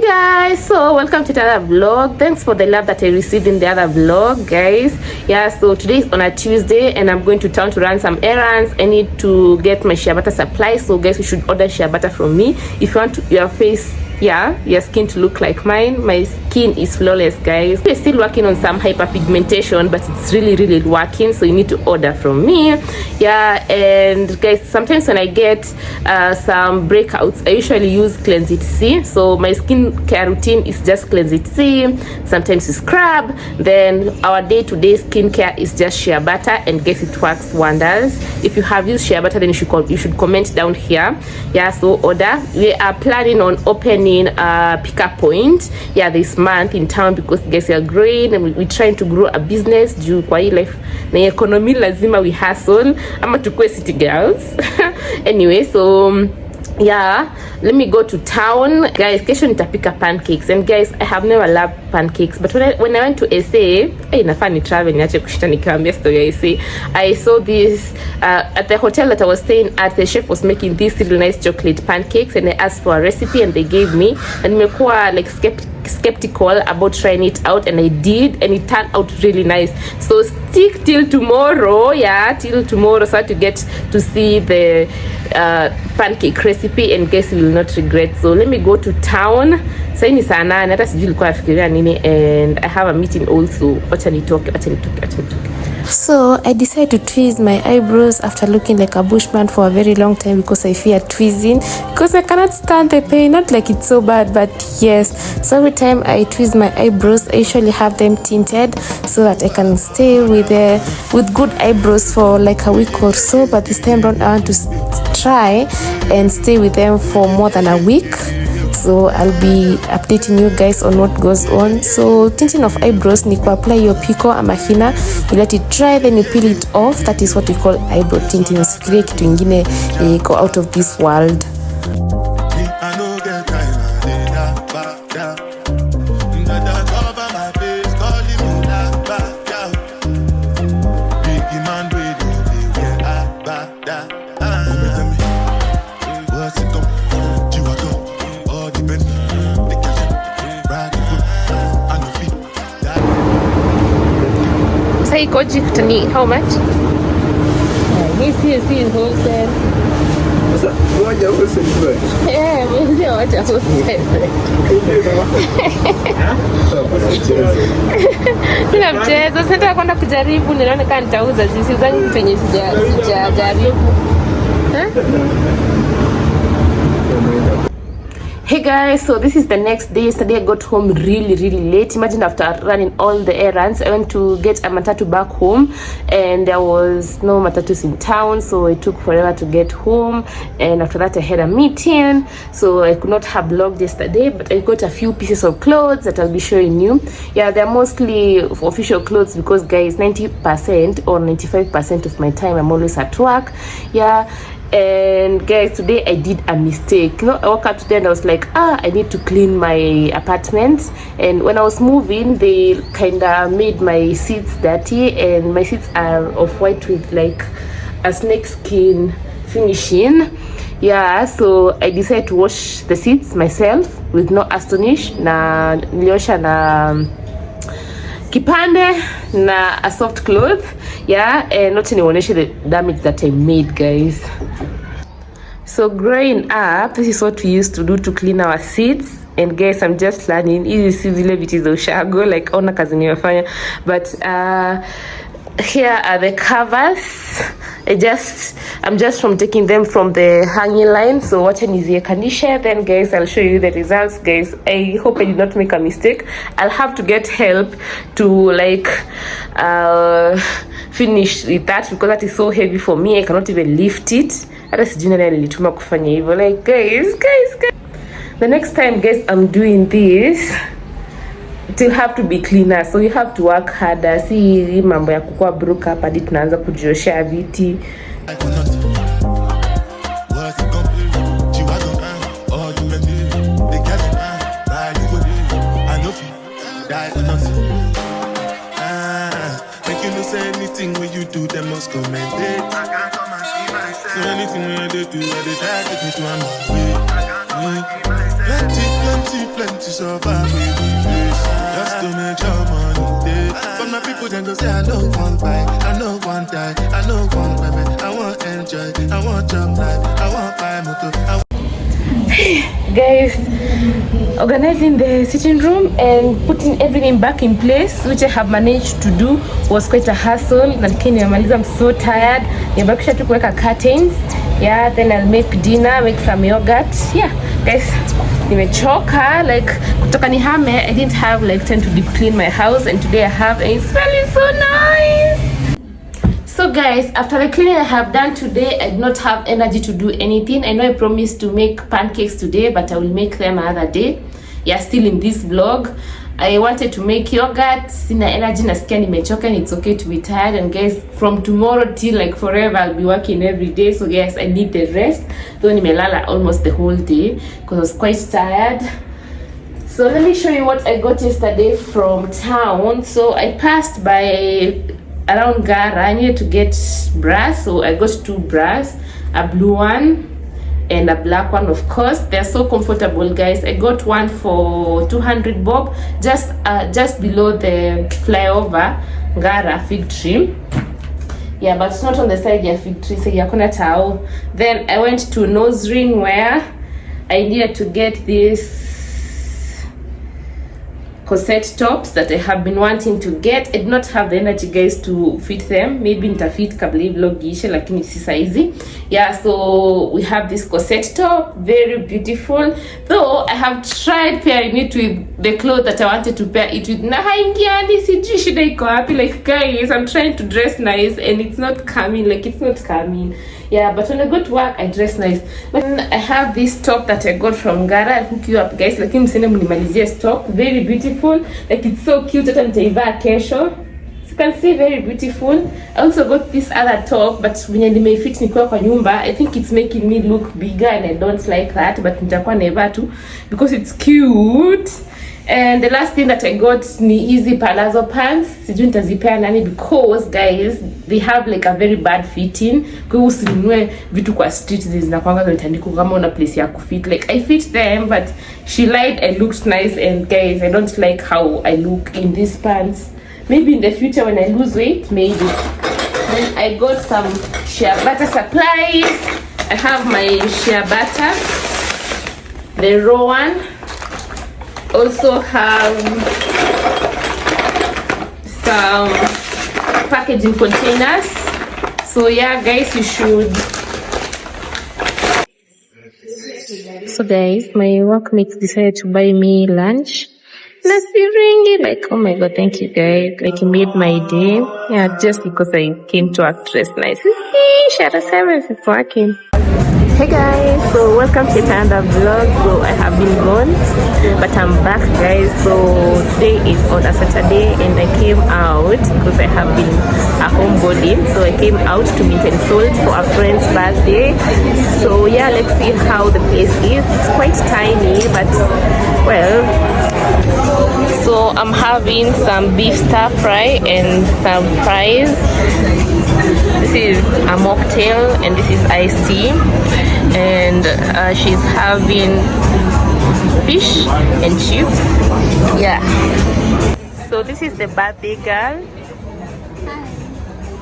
Guys, so welcome to another vlog. Thanks for the love that I received in the other vlog, guys. Yeah, so today is on a Tuesday and I'm going to town to run some errands. I need to get my shea butter supply, so guys, you should order shea butter from me if you want your face, your skin to look like mine. My skin is flawless, guys. We're still working on some hyperpigmentation, but it's really working, so you need to order from me. Yeah, and guys, sometimes when I get some breakouts, I usually use Cleanse It C. So my skincare routine is just Cleanse It C, sometimes you scrub, then our day-to-day skincare is just shea butter, and guess it works wonders. If you have used shea butter, then you should comment down here. Yeah, so order. We are planning on opening a pickup point this month in town, because guys, we are growing and we're trying to grow a business. Juu kwa hii life na economy lazima we hustle ama tukue city girls. Anyway, so yeah, let me go to town, guys. Kesho nitapika pancakes, and guys, I have never loved pancakes, but when I went to SA, inafaa ni travel niache kushita nikiambia story ya SA. I saw this at the hotel that I was staying at. The chef was making these really nice chocolate pancakes, and I asked for a recipe and they gave me, and nimekuwa like skeptical about trying it out, and I did, and it turned out really nice. So stick till tomorrow, till tomorrow, so to get to see the pancake recipe, and guess you will not regret. So let me go to town. Sasa ni saa 8, hata sijui nilikuwa nafikiria nini, and I have a meeting also. Acha nitoke. So I decided to tweeze my eyebrows after looking like a bushman for a very long time, because I fear tweezing, because I cannot stand the pain. Not like it's so bad, but yes. So every time I tweeze my eyebrows, I usually have them tinted so that I can stay with good eyebrows for like a week or so. But this time around, I want to try and stay with them for more than a week. So I'll be updating you guys on what goes on. So tinting of eyebrows ni apply your pico ama hina, you let it dry, then you peel it off. That is what we call eyebrow tinting. Usifikirie kitu ingine go out of this world. Koji kutani, how much? This is wholesale. What's that? What you wholesale? Yeah, what you wholesale? Sina mchezo, sasa kwenda kujaribu, ninaona kama nitauza, sizani kitu yenye sijajaribu. Hey guys, so this is the next day. Yesterday I got home really late. Imagine, after running all the errands, I went to get a matatu back home, and there was no matatus in town, so it took forever to get home. And after that I had a meeting, so I could not have vlogged yesterday, but I got a few pieces of clothes that I'll be showing you. Yeah, they're mostly official clothes, because guys, 90% or 95% of my time I'm always at work. Yeah. And guys, today I did a mistake. I woke up today and I was like, I need to clean my apartment. And when I was moving, they kind of made my seats dirty, and my seats are of white with like a snake skin finishing. Yeah, so I decided to wash the seats myself with no astonish. Na niliosha na kipande na a soft cloth. Yeah, and not nionyeshe the damage that I made, guys. So growing up, this is what we used to do to clean our seats. And guys, I'm just learning. Hizi si zile vitu za ushago, like ona kazi nimefanya. But here are the covers. I'm just from taking them from the hanging line. So watch an easier condition. Then guys, I'll show you the results. Guys, I hope I did not make a mistake. I'll have to get help to like finish with that, because that is so heavy for me. I cannot even lift it. Hata sijui nani nilituma kufanya hivyo. Like guys, the next time guys I'm doing this, it will have to be cleaner, so you have to work harder. Si mambo ya kukua broke up hadi tunaanza kujioshea viti. Anything when you do, they must commend it. I can't come and see myself. So anything when they do, they try to take me to my way. Plenty to survive with me, just to make your money day. But my people then go say I know one buy, I know one die, I know one baby. I want enjoy, I want job life, I want buy motor. Guys, organizing the sitting room and putting everything back in place, which I have managed to do, was quite a hassle. I'm so tired. Nimebakisha tu kuweka curtains. Yeah, then I'll make dinner, make some yogurt. Yeah, guys, nimechoka. Like kutoka nihame, I didn't have like time to deep clean my house, and today I have, and it's smelling so nice. So guys, after the cleaning I have done today, I do not have energy to do anything. I know I promised to make pancakes today, but I will make them another day. Yeah, still in this vlog. I wanted to make yogurt. Sina energy, nasikia nimechoka, and it's okay to be tired. And guys, from tomorrow till like forever, I'll be working every day. So guys, I need the rest. Though nimelala almost the whole day because I was quite tired. So let me show you what I got yesterday from town. So I passed by around Gara. I needed to get bras, so I got 2 bras, a blue one and a black one. Of course, they're so comfortable, guys. I got one for 200 bob, just below the flyover Gara fig tree. Yeah, but it's not on the side of fig tree, so yakuna towel. Then I went to nose ring where I needed to get this corset tops that I have been wanting to get. I did not have the energy, guys, to fit them. Maybe nitafit kabla hii vlog iishe, lakini si saizi. Yeah, so we have this corset top, very beautiful. Though I have tried pairing it with the clothes that I wanted to pair it with. Na haingiani, sijui shida iko wapi. Like guys, I'm trying to dress nice and it's not coming. Like it's not coming. Yeah, but when I go to work, I dress nice. But I have this top that I got from Gara. I'll hook you up, guys. Lakini msende mnimalizie top. Very beautiful. Like it's so cute. Hata nitaivaa kesho. So you can see, very beautiful. I also got this other top, but when nimeifit nikiwa kwa nyumba, I think it's making me look bigger and I don't like that. But nitakuwa naivaa tu because it's cute. And the last thing that I got ni easy palazzo pants. Sijui nitazipea nani because guys, they have like a very bad fitting. Kwa hiyo usinunue vitu kwa street zinakuanga zimetandikwa kama una place ya kufit. Like I fit them, but she lied and looked nice, and guys, I don't like how I look in these pants. Maybe in the future when I lose weight, maybe. Then I got some shea butter supplies. I have my shea butter, the raw one. Also have some packaging containers. So yeah, guys, you should. So guys, my workmates decided to buy me lunch. Nasiringi, like, oh my god, thank you guys. Like, it made my day. Yeah, just because I came to work dressed nice. Shara 7 is working. Hey guys, so welcome to another vlog. So I have been gone, but I'm back, guys. So today is on a Saturday and I came out because I have been a homebody. So I came out to meet and sold for a friend's birthday. So yeah, let's see how the place is. It's quite tiny, but well. So I'm having some beef stir fry and some fries. This is a mocktail and this is iced tea. And she's having fish and chips. Yeah. So this is the birthday girl. Hi,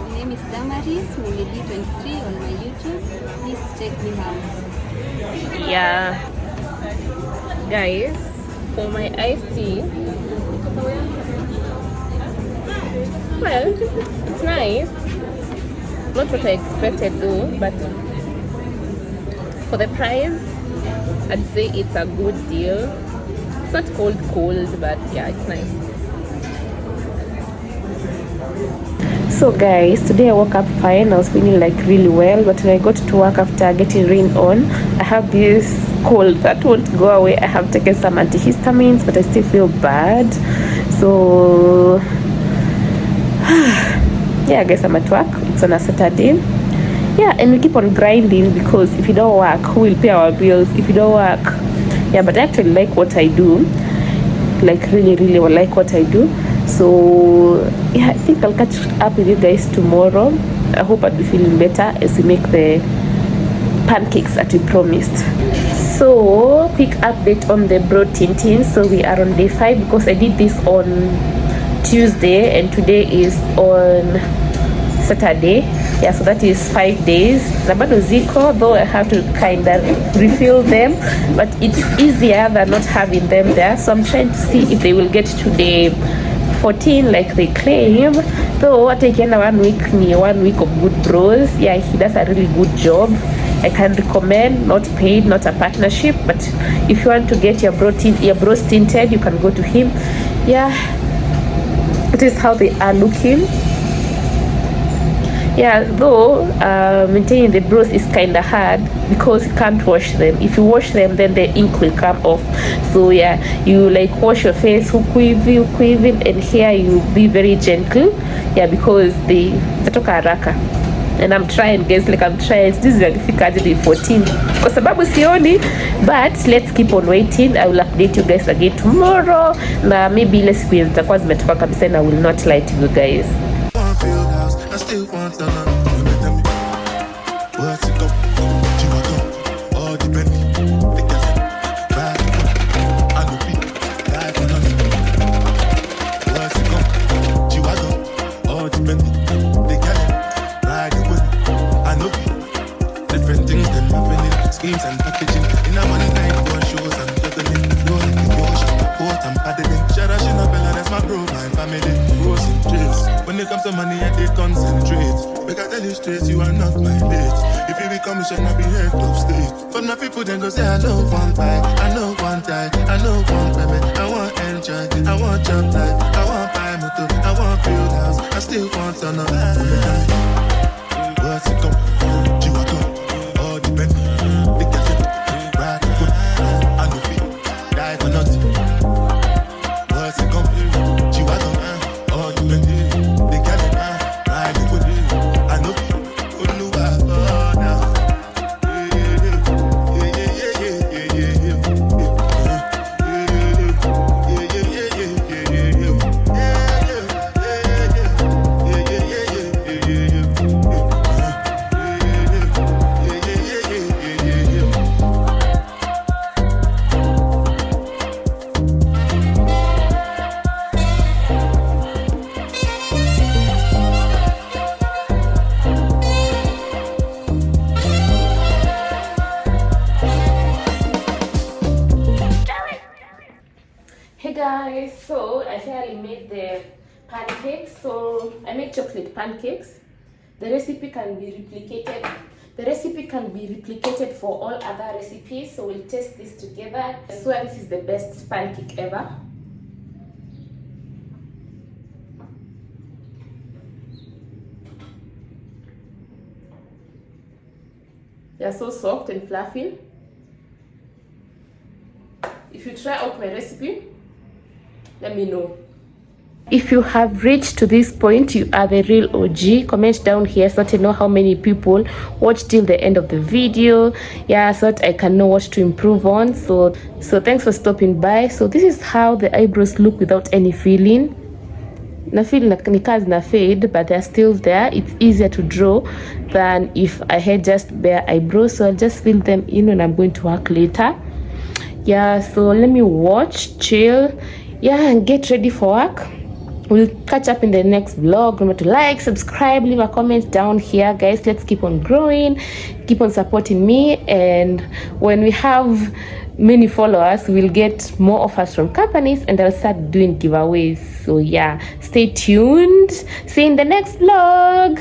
my name is Damaris, Mumidi 23 on my YouTube. Please check me out. Yeah. Guys, for my iced tea, well, it's nice. Not what I expected though, but for the price, I'd say it's a good deal. It's not cold, but yeah, it's nice. So guys, today I woke up fine. I was feeling like really well, but when I got to work after getting rain on, I have this cold that won't go away. I have taken some antihistamines, but I still feel bad. So yeah, I guess I'm at work. It's on a Saturday. Yeah, and we keep on grinding because if you don't work, who will pay our bills if you don't work? Yeah, but I actually like what I do. Like really like what I do. So yeah, I think I'll catch up with you guys tomorrow. I hope I'll be feeling better as we make the pancakes that we promised. So quick update on the brow tinting. So we are on day 5 because I did this on Tuesday and today is on Saturday. Yeah, so that is 5 days. Na bado ziko, though I have to kind of refill them, but it's easier than not having them there. So I'm trying to see if they will get to day 14 like they claim. Though what I can 1 week ni 1 week of good brows. Yeah, he does a really good job. I can recommend, not paid, not a partnership, but if you want to get your brows tinted, you can go to him. Yeah, it is how they are looking. Yeah, though maintaining the brows is kind of hard because you can't wash them. If you wash them, then the ink will come off. So yeah, you like wash your face, huku hivi, and here you be very gentle. Yeah, because they zatoka haraka. And I'm trying, guys, like I'm trying. This is difficult day 14 kwa sababu sioni, but let's keep on waiting. I will update you guys again tomorrow, na maybe ile siku zitakuwa zimetoka kabisa, and I will not lie to you guys. I still want to know. Tell me, where's it go? Chihuahua, all the Bentley, the gas, ride the whip, I go beat, die for nothing. Where's it go? Chihuahua, all the Bentley, the gas, ride the whip, I know beat. Different things that happening, schemes and packaging. In a money night, one shows and juggling. Flow like the ocean, port and paddling. Shout out, Bella, that's my bro, my family. Rose and trace. When it comes to money, I did concentrate. Make I tell you straight, you are not my mate. If you become, you should not be head of state. For my people, then go say, I know one buy, I know one die, I know one baby. I want enjoy, I want job life, I want buy motor, I want build house. I still want to know. What's it come? You are good, all the Bentley, the gas, ride the whip, I know feet, die for nothing. What's it come? You are good, all the Bentley. Hey guys, so I finally made the pancakes. So I made chocolate pancakes. The recipe can be replicated. The recipe can be replicated for all other recipes. So we'll test this together. I swear this is the best pancake ever. They are so soft and fluffy. If you try out my recipe, let me know. If you have reached to this point, you are the real OG. Comment down here so that I know how many people watched till the end of the video. Yeah, so that I can know what to improve on. So thanks for stopping by. So this is how the eyebrows look without any filling. Na feel ni kazi na fade, but they're still there. It's easier to draw than if I had just bare eyebrows. So I'll just fill them in when I'm going to work later. Yeah, so let me watch, chill, yeah, and get ready for work. We'll catch up in the next vlog. Remember to like, subscribe, leave a comment down here, guys. Let's keep on growing, keep on supporting me, and when we have many followers, we'll get more offers from companies and I'll start doing giveaways. So yeah, stay tuned. See you in the next vlog.